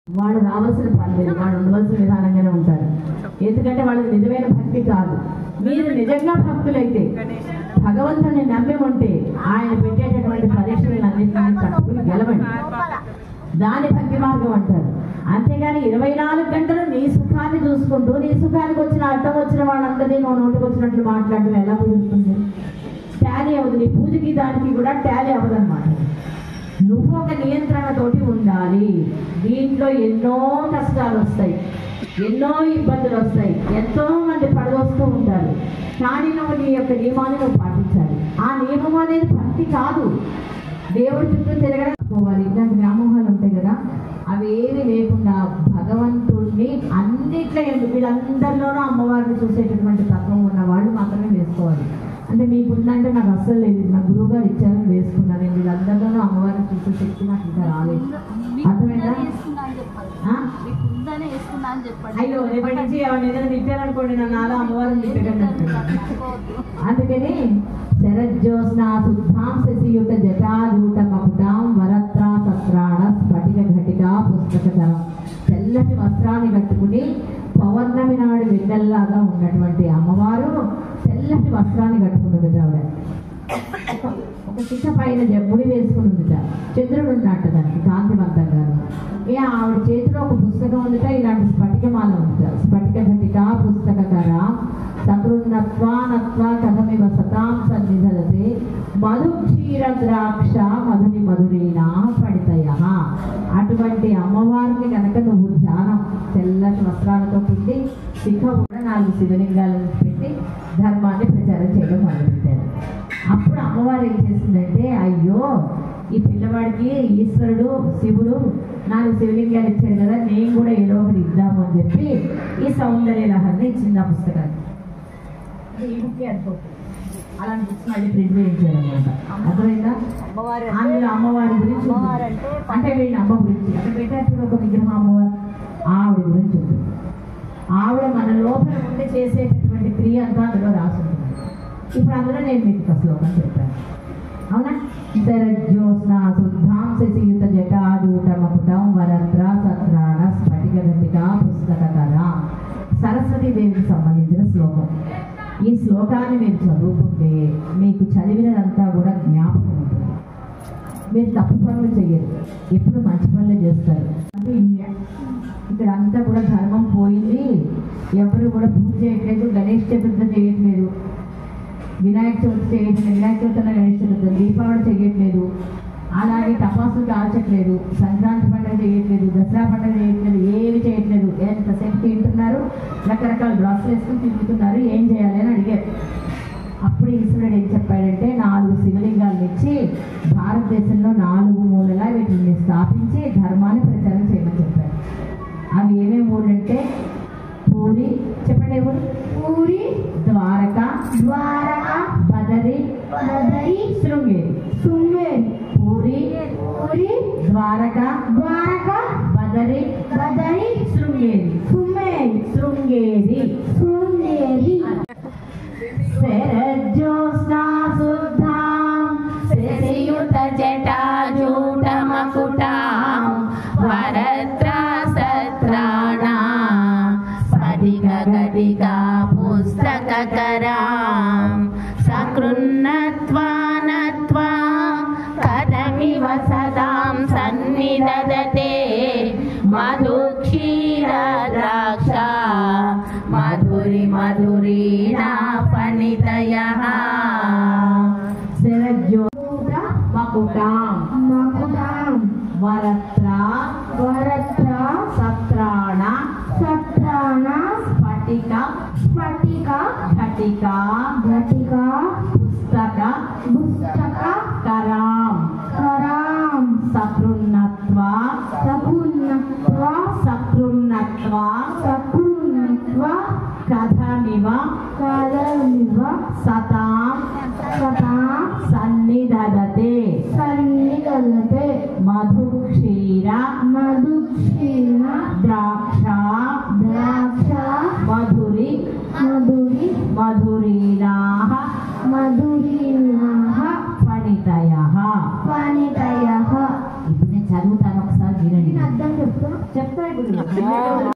వాడు రావాల్సిన పని లేదు, వాడు ఉండవలసిన విధానంగానే ఉంటారు. ఎందుకంటే వాళ్ళకి నిజమైన భక్తి కాదు. మీరు నిజంగా భక్తులైతే, భగవంతుని నమ్మి ఉంటే ఆయన పెట్టేటటువంటి పరీక్షలన్నింటినీ తట్టుకుని గెలవండి. దాని భక్తి మార్గం అంటారు. అంతేగాని 24 గంటలు నీ సుఖాన్ని చూసుకుంటూ నీ సుఖానికి వచ్చిన అడ్డం వచ్చిన వాళ్ళందరినీ నువ్వు నోటికి వచ్చినట్లు మాట్లాడడం ఎలా కుదురుతుంది? టాలీ అవ్వదు. నీ పూజకి దానికి కూడా టాలీ అవ్వదన్నమాట. నువ్వు ఒక నియంత్రణతోటి ఉండాలి. దీంట్లో ఎన్నో కష్టాలు వస్తాయి, ఎన్నో ఇబ్బందులు వస్తాయి, ఎంతో మంది పడదొస్తూ ఉంటారు. కానీ నువ్వు నీ యొక్క నియమాన్ని నువ్వు పాటించాలి. ఆ నియమం అనేది భక్తి కాదు, దేవుడి చుట్టూ తిరగడం పోవాలి. ఇలాంటి వ్యామోహాలు ఉంటాయి కదా, అవి ఏమి లేకుండా భగవంతుడిని అన్నిట్లో వీళ్ళందరిలోనూ అమ్మవారిని చూసేటటువంటి తత్వం ఉన్న వాళ్ళు మాత్రమే వేసుకోవాలి. అంటే మీకు ఉందంటే నాకు అస్సలు లేదు, నా గురువు గారు ఇచ్చారని వేసుకున్నాను. నేను వీళ్ళందరిలోనూ అమ్మవారిని చూసే శక్తి నాకు ఇంకా రాలేదు. అర్థమైందా? అయ్యో రేపటి నుంచి ఎవరిని ఏదైనా తిట్టారనుకోండి, నన్ను అలా అమ్మవారిని తిట్టకండి. అందుకని శరజ్యోత్స్నా శుద్ధాం శశియుత జటాజూట మకుటాం వరత్రా సత్రాణ స్ఫటిక ఘటికా పుస్తకధరం. తెల్లటి వస్త్రాన్ని కట్టుకుని పౌర్ణమి నాడు వెన్నెల్లాగా ఉన్నటువంటి అమ్మవారు తెల్లటి వస్త్రాన్ని కట్టుకున్నది. ఆవిడ ఒక చిన్న పైన జబ్బుడి వేసుకుని ఉందిట, చంద్రుడు ఉన్నట్టు దానికి కాంతివంతంగా. ఆవిడ చేతిలో ఒక పుస్తకం ఉందిట, ఇలాంటి స్ఫటికమాల ఉందిట. స్ఫటిక ఘటికా పుస్తకధర సకృన్నత్వానత్వా కథమివ సతాం సన్నిధలతే మధు క్షీర ద్రాక్ష మధుని మధురీనా పడితయ. అటువంటి అమ్మవారిని కనుక నువ్వు ధ్యానం తెల్లటి వస్త్రాలతో పెట్టి శిఖ కూడా 4 శివలింగాలను పెట్టి ధర్మాన్ని ప్రచారం చేయడం మొదలుపెట్టారు. అప్పుడు అమ్మవారు ఏం చేసిందంటే, అయ్యో ఈ పిల్లవాడికి ఈశ్వరుడు శివుడు 4 శివలింగాలు ఇచ్చాడు కదా, నేను కూడా ఏదో ఒకటి ఇద్దాము అని చెప్పి ఈ సౌందర్య లహరిని ఇచ్చింది ఆ పుస్తకాన్ని. ఈ బుక్ అనుకోవచ్చు, అలాంటి బుక్స్ మళ్ళీ ప్రింట్ చేయించారు అనమాట. అర్థమైందా? అందులో అమ్మవారి గురించి అంటే వీళ్ళ అమ్మ గురించి అంటే పెట్టారు ఒక విగ్రహం అమ్మవారు, ఆవిడ గురించి ఉంటుంది. ఆవిడ మన లోపల ఉంటే చేసేటటువంటి క్రియ అంతా అందులో రాసి ఉంటుంది. ఇప్పుడు అందులో నేను మీకు శ్లోకం చెప్పాను, అవునా? శరజ్యోత్స్నా శుద్ధాం శశియుత జటాజూట మకుటం వరత్ర సత్రాణ స్ఫటిక ఘటికా పుస్తకధర. సరస్వతీదేవికి సంబంధించిన శ్లోకం. ఈ శ్లోకాన్ని మీరు చదువుకుంటే మీకు చదివినదంతా కూడా జ్ఞాపకం ఉంటుంది. మీరు తప్పు పనులు చెయ్యరు, ఎప్పుడు మంచి పనులు చేస్తారు. అంటే ఇక్కడ అంతా కూడా ధర్మం పోయింది, ఎవరు కూడా పూజ చేయట్లేదు, గణేష్ చతుర్థి చేయట్లేదు, వినాయక చవితి చేయట్లేదు, వినాయక చవితి గణేష్ చతుర్థి, దీపావళి చేయట్లేదు, అలాగే తపాసులు కాల్చట్లేదు, సంక్రాంతి పండుగ చేయట్లేదు, దసరా పండుగ చేయట్లేదు, ఏమి చేయట్లేదు. ఎంతసేపు తింటున్నారు, రకరకాల డ్రెస్సులు వేసుకుని తిరుగుతున్నారు, ఏం చేయాలి అని అడిగారు. అప్పుడు ఈశ్వరుడు ఏం చెప్పాడంటే 4 శివలింగాలు ఇచ్చి భారతదేశంలో 4 మూలలా వీటిని స్థాపించి ధర్మాన్ని ప్రచారం చేయమని చెప్పారు. అవి ఏమేమి ఊళ్ళంటే పూరి, చెప్పండి ఊరు, పూరి, ద్వారక, బదరి, శృంగేరి. పూరి, ద్వారక, బదరి, శృంగేరి. శరజ్యోత్స్నా శుద్ధాం శశియుత జటాజూట మకుటాం వరత్ర సత్రాణ స్ఫటిక ఘటికా పుస్తకధరాం సకృన్నత్వానత్వా కథమివ సదాం సన్నిధదతే మధు క్షీర ద్రాక్ష మధురి మధురీణా ఫణితయః. శరజ్యోత మకుటాం వరత్ర సత్రాణ స్ఫటిక ఘటికా పుస్తక కరాం సకృన్నత్వా కథమివ సతాం సన్నిధదతే మధు క్షీర ద్రాక్ష మధురి మధురీణాః ఫణితయః. ఇప్పుడు నేను చదువుతాను, ఒకసారి వినండి. అర్థం చెప్తా. చేస్తాయి